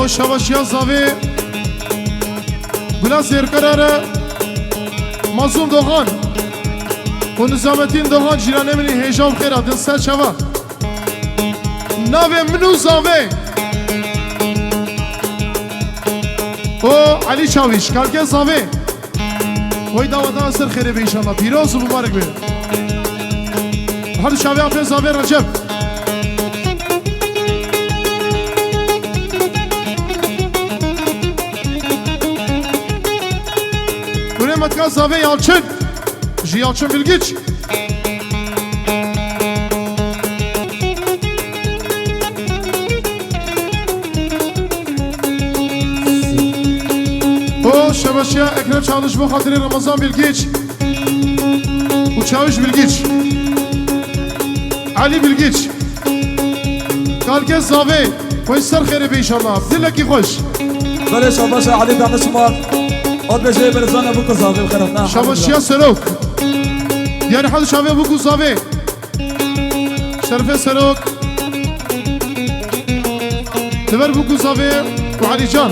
شواش یا زاوی گلا سرکراره مازوم دوغان و نظامتین دوغان جیرانه منی هیجام خیره دن سر شوا ناوی منو زاوی و علی چاویش کلگه زاوی وی دعوتان سر خیره به ایشالله پیروز و مبارک بید هر شاوی آفه زاوی رجب متکا زاوی یالچن جی یالچن bilgiç o şebaşya Ekrem Çağlış bu hatırı Ramazan bilgiç bu Çavuş bilgiç Ali bilgiç kalke zavi koy ser xeyri be inşallah dileki hoş böyle şebaşya Ali danışma od beje berzana bu kuzavi xeratna şebaşya serok yani hadi şavi bu kuzavi şerife serok تبر بو كوزاوي وعلي جان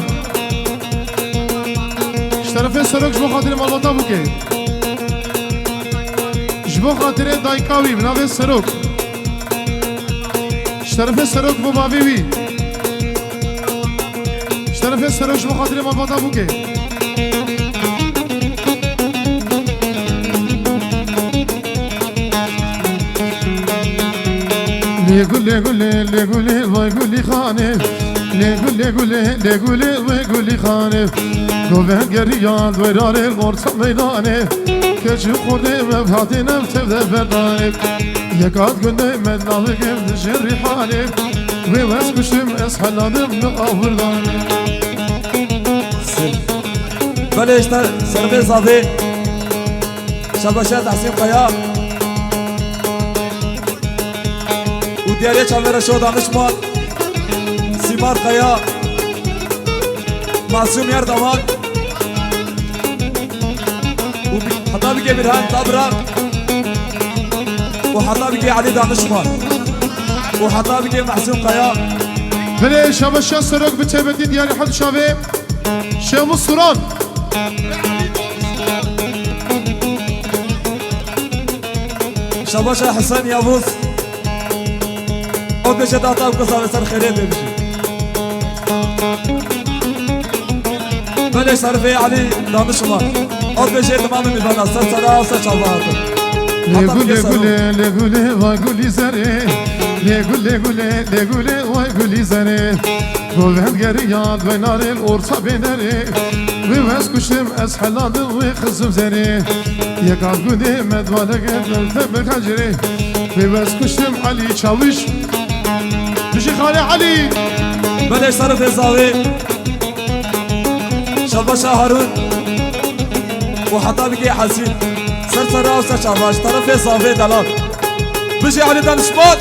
شرفه سرک جبو خاطر مالباتا بوكي جبو خاطر دايكاوي بناوي سرک شرفه سرک بو باوي شرفه سرک جبو خاطر مالباتا بوكي لگولی وای گولی خانه لگولی وای گولی خانه گوه گریان ویراره مرتا میدانه کچی خورده مبهاتی نفتفده بردانه یکات گنده مدناوی گفت جری حاله وی وز کشتم از حلادم نآوردانه بله اشتر سربه زاده شباشه تحسین قیا دیاره چاوره شو دانشمان سیمار قیا معصوم یار داماد و حتی بگه برهان تابرا و حتی بگه علی دانشمان و حتی بگه معصوم قیا بله شباشه سرک بتبدی دیاره حد شاوه شمو سران شباشه حسن یابوس خود بشه داتا بکسا سر خیره ببشه بله شرفه علی دانشمان خود بشه تمام میبانه سر صدا و سر چالباته لگولی وای گولی زره لگولی وای گولی زره گوهد گریاد وی نارل ارتا بینره وی وز کشتم از حلادم وی خزم زره یکات گوده مدواله گردلته بکجره وی وز کشتم علی چاوش بشي خالي علي بلش صرف زاوي شباشا هارون وحطا بقي حسين سر راسه شباش طرف زاوي دلال بشي علي دانشمات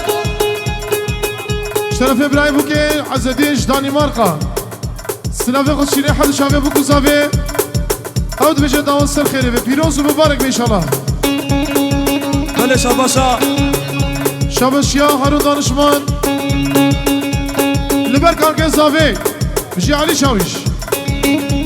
شرف ابراهيم بوكي عزديش دانماركا سلافي خد شيري حد شافي بوكو زاوي اود بيجي داون سر خيري بيروز مبارك ان شاء الله بلش شباشا شباش يا هارون دانشمان لبر كان زاوي بيجي علي شاويش